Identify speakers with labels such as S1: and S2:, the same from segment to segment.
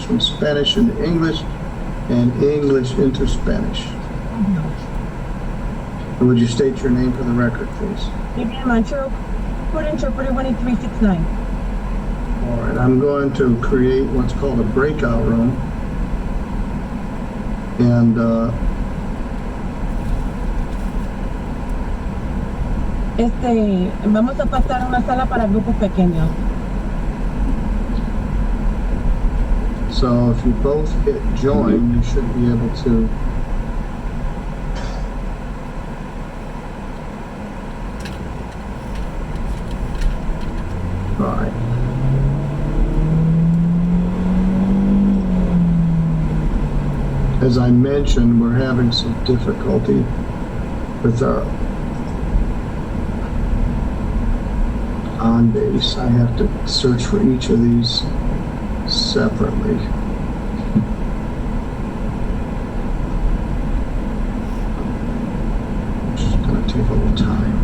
S1: from Spanish into English and English into Spanish. And would you state your name for the record, please?
S2: Vivian Mancho, Court Interpreter 18369.
S1: All right, I'm going to create what's called a breakout room. And
S2: vamos a pasar a una sala para grupos pequeños.
S1: so if you both hit join, you should be able to all right. As I mentioned, we're having some difficulty with our on base. I have to search for each of these separately. Which is going to take a little time.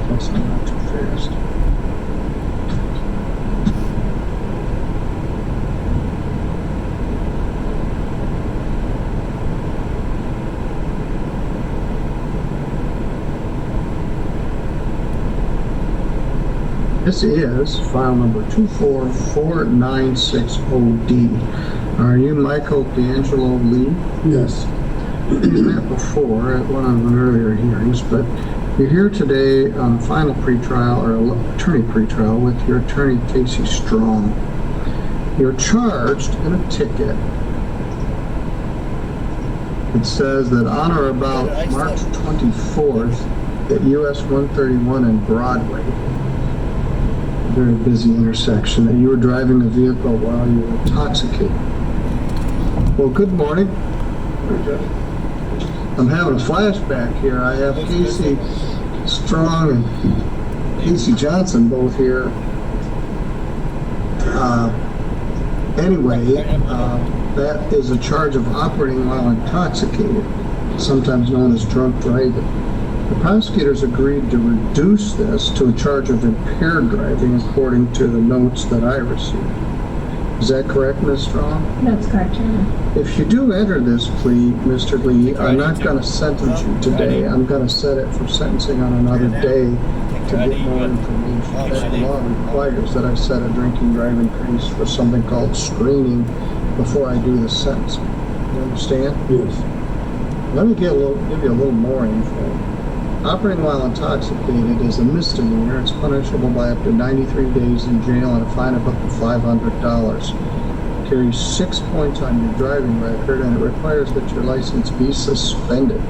S1: That's not too fast. This is file number 244960D. Are you Michael D'Angelo Lee?
S3: Yes.
S1: We met before at one of the earlier hearings, but you're here today on a final pretrial or attorney pretrial with your attorney Casey Strong. You're charged in a ticket. It says that on or about March 24th at US 131 and Broadway, a very busy intersection, that you were driving a vehicle while you were intoxicated. Well, good morning. I'm having a flashback here. I have Casey Strong and Casey Johnson both here. That is a charge of operating while intoxicated, sometimes known as drunk driving. The prosecutors agreed to reduce this to a charge of impaired driving according to the notes that I received. Is that correct, Ms. Strong?
S4: That's correct, Your Honor.
S1: If you do enter this plea, Mr. Lee, I'm not going to sentence you today. I'm going to set it for sentencing on another day to get more information. That law requires that I set a drinking driving case for something called screening before I do the sentencing. You understand?
S3: Yes.
S1: Let me give you a little more info. Operating while intoxicated is a misdemeanor. It's punishable by up to 93 days in jail and a fine of up to $500. Carries 6 points on your driving record, and it requires that your license be suspended.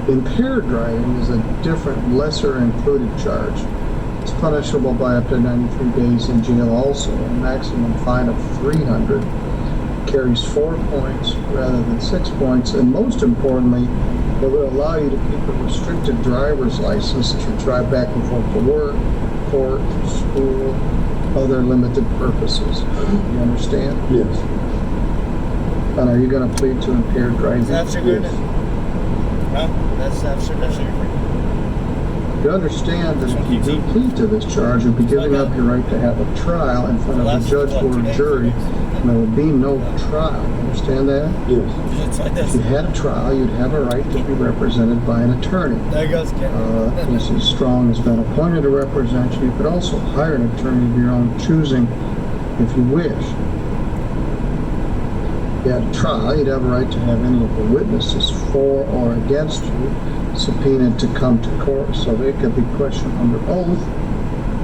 S1: Impaired driving is a different, lesser included charge. It's punishable by up to 93 days in jail also, a maximum fine of $300. Carries 4 points rather than 6 points, and most importantly, it will allow you to keep a restricted driver's license to drive back and forth to work, court, school, other limited purposes. You understand?
S3: Yes.
S1: And are you going to plead to impaired driving?
S5: That's a good. No, that's absolutely great.
S1: You understand that if you do plead to this charge, you'll be giving up your right to have a trial in front of a judge or a jury, and there will be no trial. You understand that?
S3: Yes.
S1: If you had a trial, you'd have a right to be represented by an attorney.
S5: There goes Ken.
S1: Casey Strong has been appointed to represent you. You could also hire an attorney of your own choosing if you wish. If you had a trial, you'd have a right to have any of the witnesses for or against you subpoenaed to come to court so they could be questioned under oath.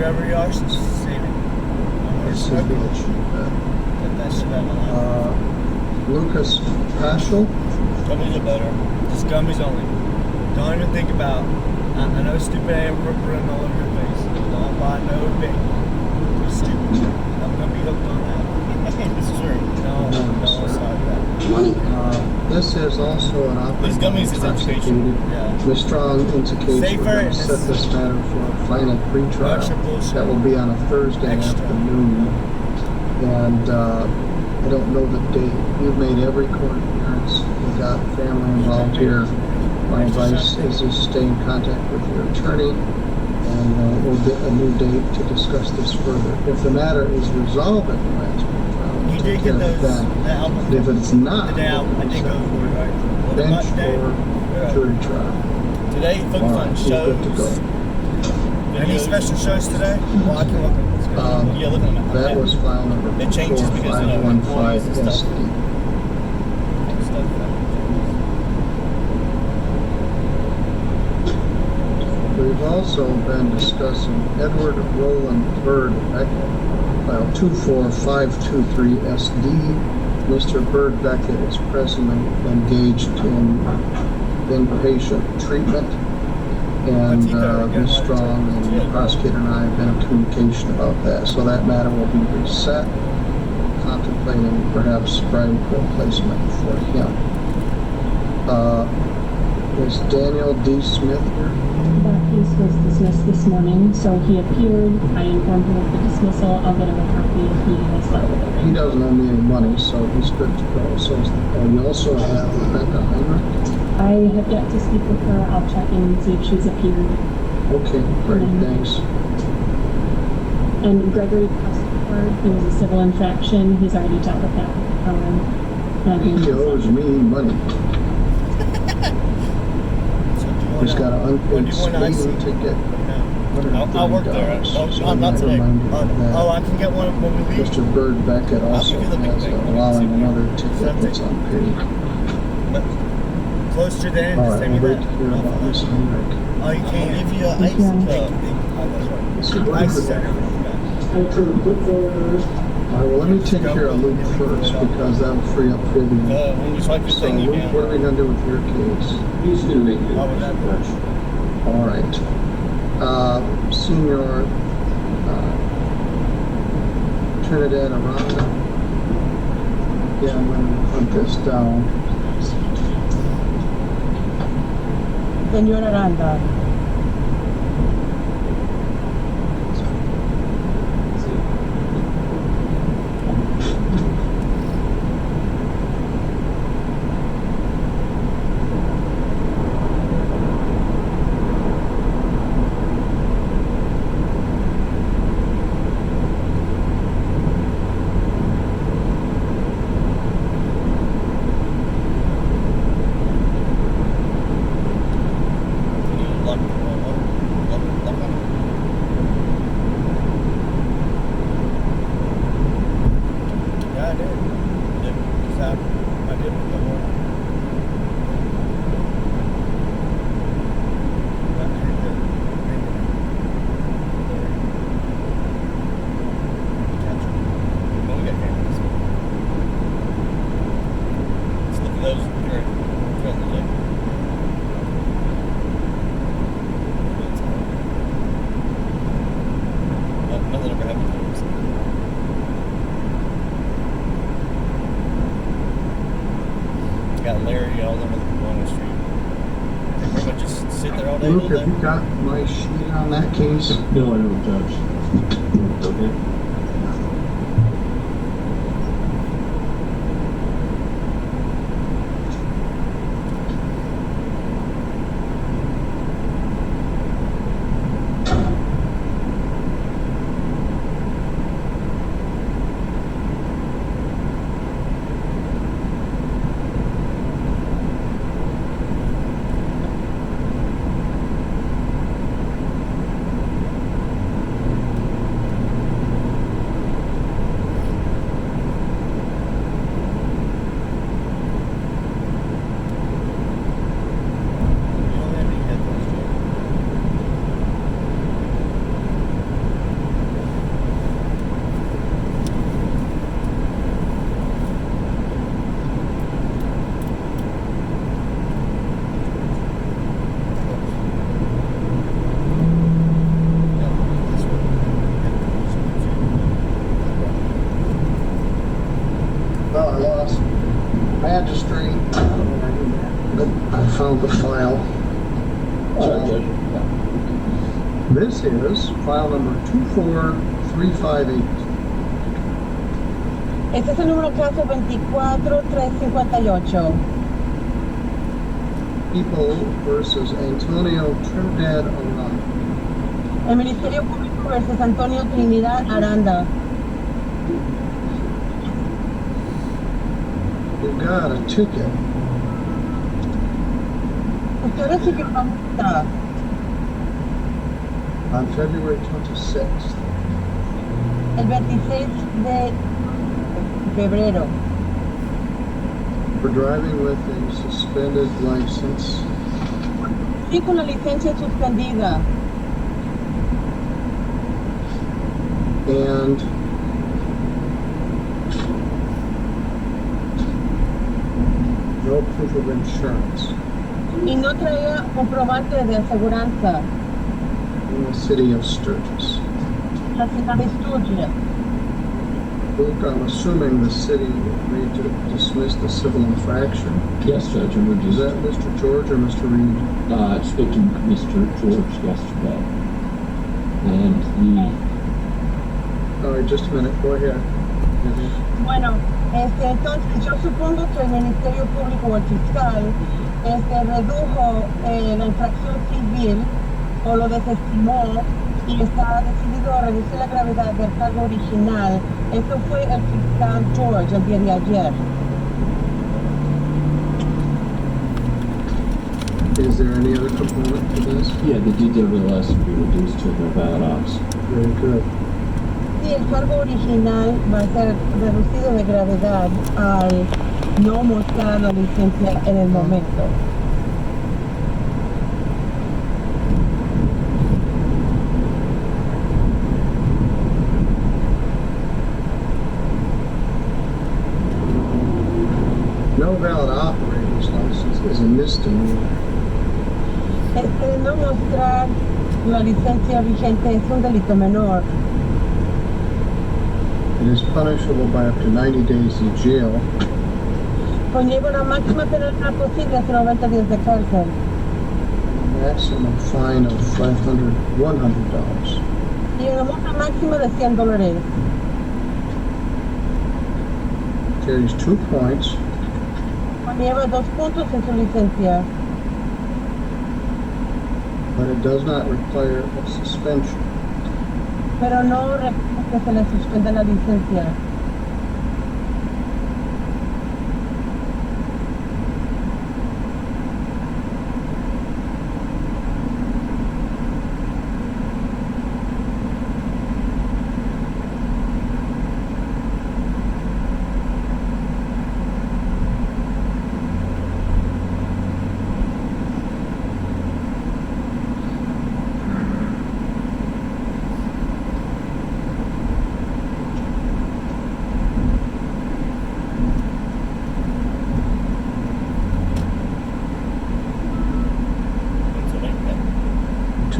S5: wherever you are, save it.
S1: Let's see if we can achieve that.
S5: Get that shit out of my life.
S1: Lucas Paschal.
S5: Gummies are better. Just gummies only. Don't even think about. I know it's stupid. I am running all over your face. Don't buy no big. It's stupid. I'm gonna be hooked on that. It's true. No, sorry that.
S1: This is also an
S5: These
S1: operating
S5: gummies is education.
S1: intoxicated.
S5: Yeah.
S1: The strong indication
S5: Safer
S1: we're going
S5: and
S1: to set this matter for a final pretrial.
S5: Extra bullshit.
S1: That will be on a Thursday
S5: Extra.
S1: afternoon. And I don't know the date. You've made every court appearance. You've got family involved here. My advice is to stay in contact with your attorney, and we'll get a new date to discuss this further. If the matter is resolved at the last pretrial, we'll
S5: You
S1: take
S5: did get
S1: care of
S5: those.
S1: that.
S5: The album.
S1: If it's not,
S5: The day album. I did go over it, right? Well,
S1: bench
S5: not today.
S1: for jury trial.
S5: Today, focus
S1: All
S5: on
S1: right,
S5: shows.
S1: we're good to go.
S5: Any special shows today? Well, I can look at yeah, look at them.
S1: That was file number
S5: It changes because, you know, employees and
S1: 4515
S5: stuff.
S1: SD. We've also been discussing Edward Roland Bird Beckett, file 24523 SD. Mr. Bird Beckett is presently engaged in inpatient treatment, and Ms. Strong and the prosecutor and I have been in communication about that. So that matter will be reset, contemplating perhaps Supreme Court placement for him. Is Daniel D. Smith here?
S4: That case was dismissed this morning, so he appeared. I informed him of the dismissal. I'll get him a copy if he has letter.
S1: He doesn't owe me any money, so he's good to go. So you also have Rebecca Heinrich.
S4: I have yet to speak with her. I'll check in and see if she's appeared.
S1: Okay, great, thanks.
S4: And Gregory Custard, he was a civil infraction. He's already dealt with that.
S1: He owes me money. He's got an unpaid speeding ticket.
S5: I'll work there.
S1: So
S5: Not today.
S1: reminded of that.
S5: Oh, I can get one when we leave.
S1: Mr. Bird Beckett also
S5: give you the big
S1: has
S5: thing.
S1: allowing another ticket that's unpaid.
S5: But close to the end,
S1: All
S5: just
S1: right,
S5: take me
S1: we'll
S5: back.
S1: wait to hear about Ms. Heinrich.
S5: Oh, you can't give you an ice
S1: Mr.
S5: Ice
S1: Bird,
S5: center.
S1: all right, well, let me take care of Luke first, because that'll free up Vivian.
S5: When you swipe your
S1: So
S5: thing, you
S1: Luke,
S5: can.
S1: what are we gonna do with your case?
S3: He's gonna make it.
S5: How would that work?
S1: All right. Senior Trinidad Aranda. Yeah, I'm gonna put this down.
S2: Senor Aranda.
S1: Luke, have you got my sheet on that case?
S3: No, I don't, Judge. Okay.
S1: I found the file.
S3: Sorry, Judge.
S1: This is file number 24358.
S2: Este es el número caso 24358.
S1: People versus Antonio Trinidad Aranda.
S2: El Ministerio Público versus Antonio Trinidad Aranda.
S1: You got a ticket.
S2: Usted recibió una multa
S1: On February 26th.
S2: el 26 de febrero
S1: For driving with a suspended license
S2: y con la licencia suspendida
S1: and no proof of insurance
S2: y no traía comprobante de aseguranza.
S1: in the city of Sturgis.
S2: La ciudad de Sturgis.
S1: Luke, I'm assuming the city agreed to dismiss the civil infraction.
S3: Yes, Judge, and we're
S1: Is
S3: just,
S1: that Mr. George or Mr. Reed?
S3: I spoke to Mr. George yesterday. And
S1: All right, just a minute, go ahead.
S2: Bueno, entonces yo supongo que el Ministerio Público o el fiscal redujo la infracción civil o lo desestimó y está decidido a reducir la gravedad del cargo original. Eso fue el fiscal George el día de ayer.
S1: Is there any other component to this?
S3: yeah, the DWS will be reduced to the bad ops.
S1: Very good.
S2: Sí, el cargo original va a ser reducido de gravedad al no mostrar la licencia en el momento.
S1: No valid operator's license is a misdemeanor.
S2: No mostrar la licencia vigente es un delito menor.
S1: It is punishable by up to 90 days in jail
S2: Conlleva una máxima penalidad posible hasta 90 días de cárcel
S1: maximum fine of $100.
S2: y una multa máxima de $100.
S1: Carries 2 points
S2: Conlleva 2 puntos en su licencia,
S1: but it does not require a suspension.
S2: pero no requiere que se le suspenda la licencia.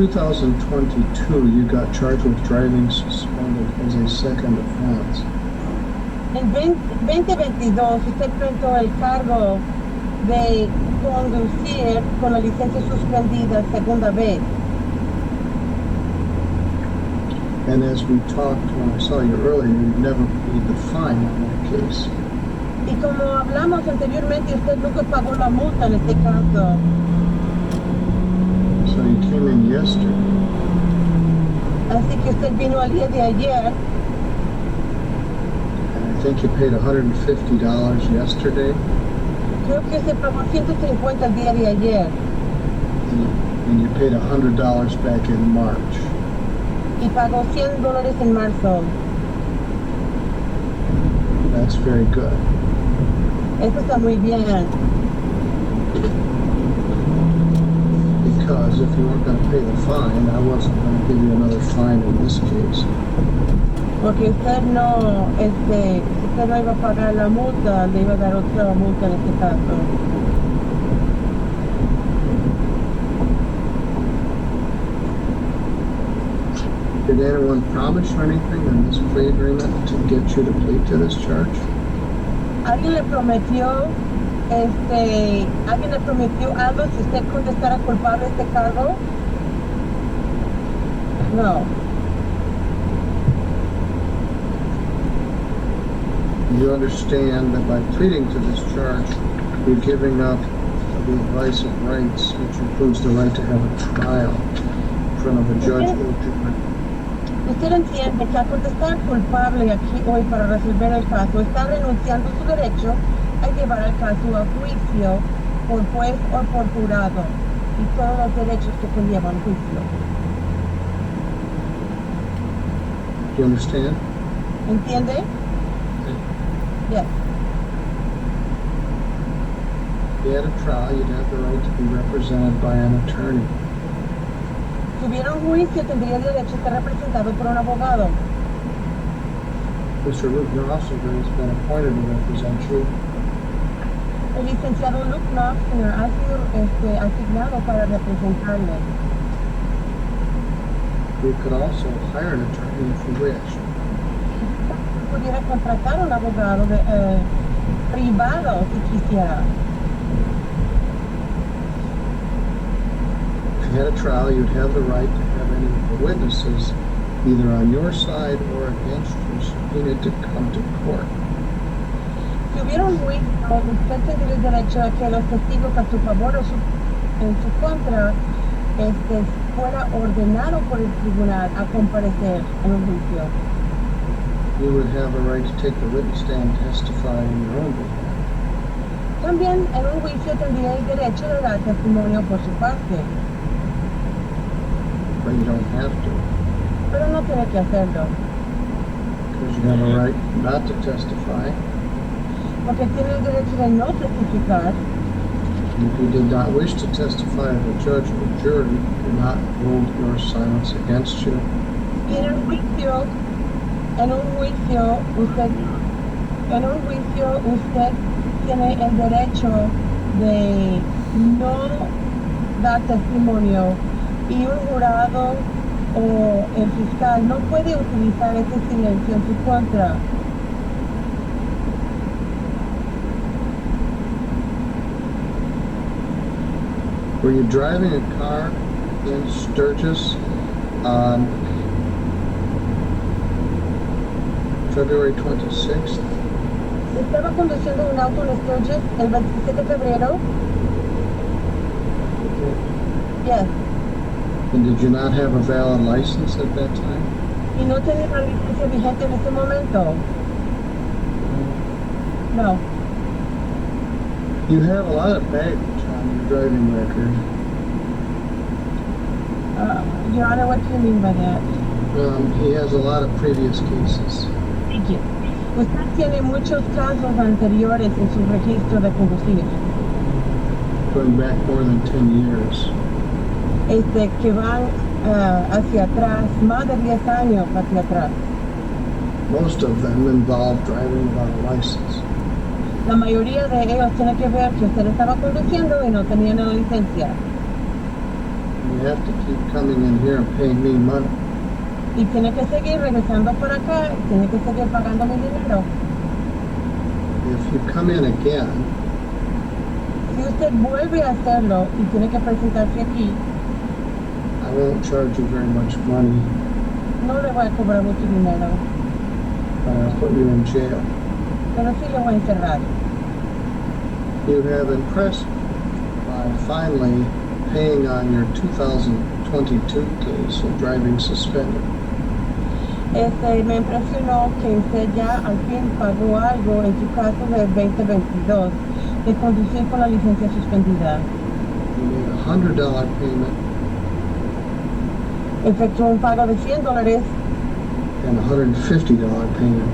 S1: In 2022, you got charged with driving suspended as a second offense.
S2: En 2022 usted enfrentó el cargo de conducir con la licencia suspendida segunda vez.
S1: And as we talked when I saw you earlier, you never paid the fine on that case.
S2: Y como hablamos anteriormente, usted nunca pagó la multa en este caso.
S1: So you came in yesterday.
S2: Así que usted vino al día de ayer
S1: And I think you paid $150 yesterday,
S2: creo que se pagó 150 el día de ayer
S1: and you paid $100 back in March.
S2: y pagó $100 en marzo.
S1: That's very good.
S2: Eso está muy bien,
S1: Because if you weren't going to pay the fine, I wasn't going to give you another fine in this case.
S2: porque usted no, si usted no iba a pagar la multa, le iba a dar otra multa en este caso.
S1: Did anyone promise you anything in this plea agreement to get you to plead to this charge?
S2: ¿Alguien le prometió ¿alguien le prometió algo si usted contestara culpable este cargo? No.
S1: You understand that by pleading to this charge, you're giving up the advice of rights, which includes the right to have a trial in front of a judge or jury.
S2: Usted entiende que al contestar culpable aquí hoy para resolver el caso, está renunciando a su derecho a llevar el caso a juicio por juez o por jurado y todos los derechos que conllevan juicio.
S1: Do you understand?
S2: ¿Entiende? Yes.
S1: If you had a trial, you'd have the right to be represented by an attorney.
S2: Si hubiera un juicio, tendría el derecho a ser representado por un abogado.
S1: Mr. Luke Knopfler has been appointed to represent you.
S2: El licenciado Luke Knopfler ha sido asignado para representarle.
S1: You could also hire an attorney if you wish.
S2: Pudiera contratar un abogado privado si quisiera.
S1: If you had a trial, you'd have the right to have any of the witnesses, either on your side or against you, subpoenaed to come to court.
S2: Si hubiera un juicio, usted tendría el derecho a que los testigos a su favor o en su contra fuera ordenado por el tribunal a comparecer en un juicio.
S1: You would have a right to take the witness stand and testify in your own behalf.
S2: También en un juicio tendría el derecho de dar testimonio por su parte,
S1: But you don't have to,
S2: pero no tiene que hacerlo,
S1: because you have a right not to testify.
S2: porque tiene el derecho de no testificar.
S1: And if you did not wish to testify, the judge or jury cannot hold your silence against you.
S2: Y en un juicio usted tiene el derecho de no dar testimonio y un jurado o el fiscal no puede utilizar ese silencio en su contra.
S1: Were you driving a car in Sturgis on February 26th?
S2: Estaba conduciendo un auto en Sturgis el 27 de febrero. Yes.
S1: And did you not have a valid license at that time?
S2: Y no tenía la licencia vigente en ese momento. No.
S1: You have a lot of baggage on your driving record.
S2: Your Honor, what do you mean by that?
S1: He has a lot of previous cases.
S2: Thank you. Usted tiene muchos casos anteriores en su registro de conducir,
S1: Going back more than 10 years.
S2: que van hacia atrás, más de 10 años hacia atrás.
S1: Most of them involve driving without a license.
S2: La mayoría de ellos tiene que ver que usted estaba conduciendo y no tenía la licencia.
S1: You have to keep coming in here and paying me money.
S2: Y tiene que seguir regresando para acá y tiene que seguir pagando mi dinero.
S1: If you come in again,
S2: Si usted vuelve a hacerlo y tiene que presentarse aquí,
S1: I won't charge you very much money,
S2: no le voy a cobrar mucho dinero,
S1: but I'll put you in jail.
S2: pero sí le voy a encerrar.
S1: You have impressed me by finally paying on your 2022 case of driving suspended.
S2: Me impresionó que usted ya al fin pagó algo en su caso de 2022 de conducir con la licencia suspendida.
S1: You made a $100 payment
S2: Efectuó un pago de $100
S1: and a $150 payment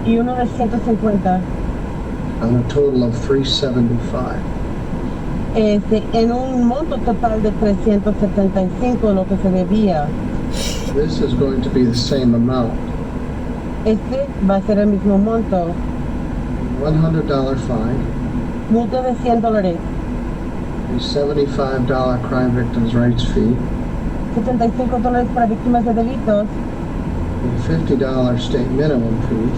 S2: y uno de 150
S1: on a total of $375.
S2: En un monto total de 375 lo que se debía.
S1: This is going to be the same amount.
S2: Va a ser el mismo monto.
S1: $100 fine,
S2: Multa de $100,
S1: a $75 crime victims' rights fee,
S2: $75 para víctimas de delitos,
S1: a $50 state minimum fee,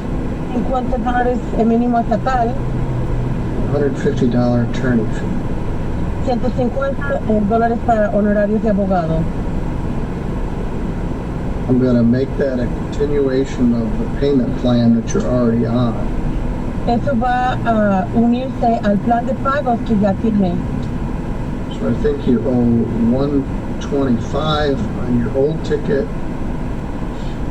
S2: $50 el mínimo estatal,
S1: and $150 attorney fee.
S2: $150 para honorarios de abogado.
S1: I'm going to make that a continuation of the payment plan that you're already on.
S2: Eso va a unirse al plan de pagos que ya tiene.
S1: So I think you owe $125 on your old ticket.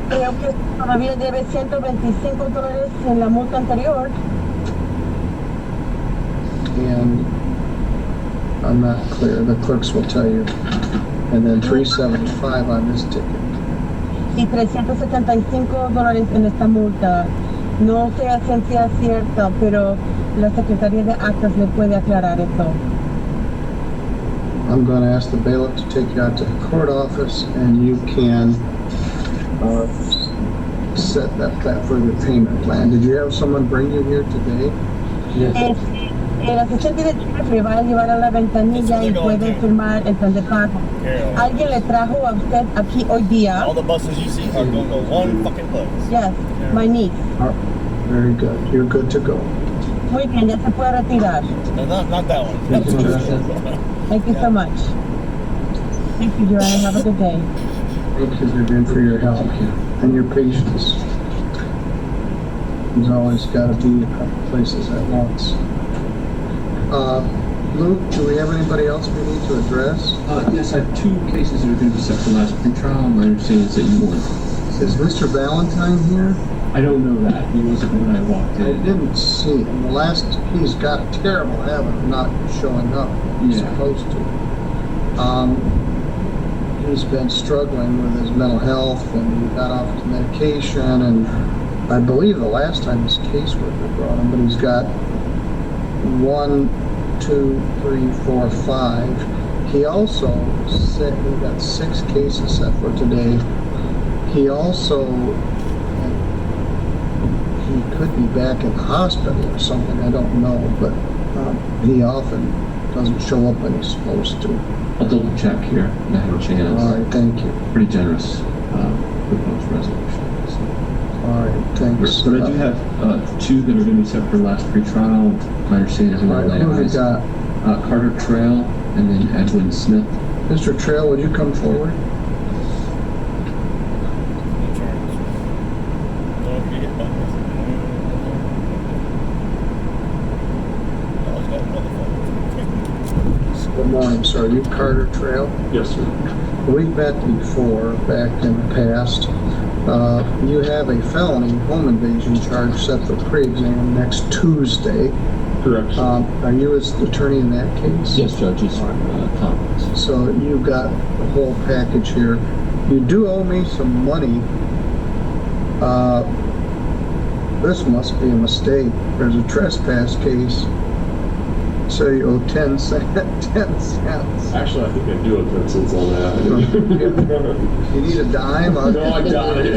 S2: Creo que todavía debe $125 en la multa anterior.
S1: And I'm not clear, the clerks will tell you. And then $375 on this ticket.
S2: Y $375 en esta multa. No sé a ciencia cierta, pero la Secretaría de Actas le puede aclarar esto.
S1: I'm going to ask the bailiff to take you out to the court office, and you can set that further payment plan. Did you have someone bring you here today?
S3: Yes.
S2: El asistente de sheriff le va a llevar a la ventanilla y puede firmar el plan de pago. ¿Alguien le trajo a usted aquí hoy día?
S5: All the buses you see are going to one fucking place.
S2: Yes, my niece.
S1: Very good. You're good to go.
S2: Muy bien, ya se puede retirar.
S5: No, not that one.
S3: Thank you, Judge.
S2: Thank you so much. Thank you, Joanna. Have a good day.
S1: Thank you, Vivian, for your help and your patience. There's always got to be a couple places at once. Luke, do we have anybody else we need to address?
S3: Yes, I have two cases that are going to be set for last pretrial. My understanding is that you won.
S1: Is Mr. Valentine here?
S3: I don't know that. He wasn't when I walked
S1: I
S3: in.
S1: didn't see him. He's got a terrible habit of not showing up. He's
S3: Yeah.
S1: supposed to. He's been struggling with his mental health, and he got off his medication, and I believe the last time his caseworker brought him, but he's got 1, 2, 3, 4, 5. He also said we got 6 cases set for today. He also, he could be back in the hospital or something, I don't know, but he often doesn't show up when he's supposed to.
S3: I'll double check here. I have a chance.
S1: All right, thank you.
S3: Pretty generous proposed resolution. So.
S1: All right, thanks.
S3: But I do have two that are going to be set for last pretrial. My understanding is
S1: All right, who have we got?
S3: Carter Trail and then Edwin Smith.
S1: Mr. Trail, would you come forward? Good morning, sir. You Carter Trail?
S3: Yes, sir.
S1: We've met before, back in the past. You have a felony home invasion charge set for pre-exam next Tuesday.
S3: Correct.
S1: Are you as the attorney in that case?
S3: Yes, Judge. It's Conference.
S1: So you've got the whole package here. You do owe me some money. This must be a mistake. There's a trespass case. So you owe 10 cents.
S3: Actually, I think I do have 10 cents on that.
S1: You need a dime?
S3: No, I got it.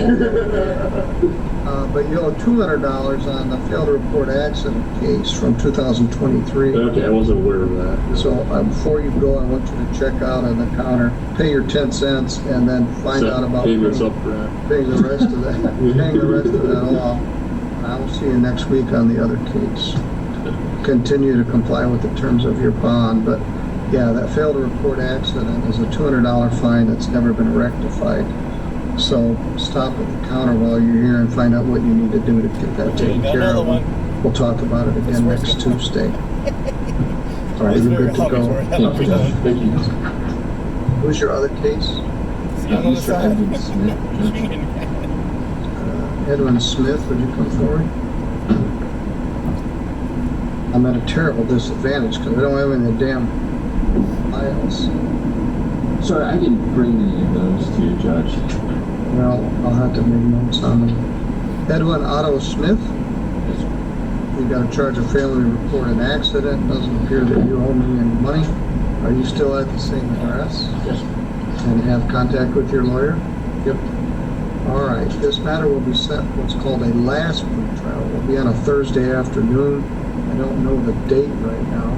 S1: But you owe $200 on the failed to report accident case from 2023.
S3: Okay, I wasn't aware of that.
S1: So before you go, I want you to check out on the counter, pay your 10 cents, and then find out about
S3: payments up for that.
S1: paying the rest of that. Paying the rest of that off. I will see you next week on the other case. Continue to comply with the terms of your bond, but yeah, that failed to report accident is a $200 fine that's never been rectified. So stop at the counter while you're here and find out what you need to do to get that taken care of. We'll talk about it again next Tuesday. All right, you're good to go.
S3: Thank you.
S1: Who's your other case?
S3: Mr. Edwin Smith, Judge.
S1: Edwin Smith, would you come forward? I'm at a terrible disadvantage because I don't have any damn files.
S3: Sorry, I didn't bring any of those to you, Judge.
S1: Well, I'll have to make notes on them. Edwin Otto Smith, you got a charge of failing to report an accident. Doesn't appear that you owe me any money. Are you still at the same address?
S3: Yes.
S1: And have contact with your lawyer?
S3: Yep.
S1: All right, this matter will be set what's called a last pretrial. It will be on a Thursday afternoon. I don't know the date right now,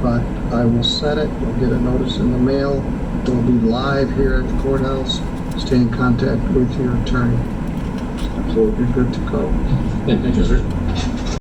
S1: but I will set it. You'll get a notice in the mail. It will be live here at the courthouse. Stay in contact with your attorney. So you're good to go.
S3: Thank you, sir.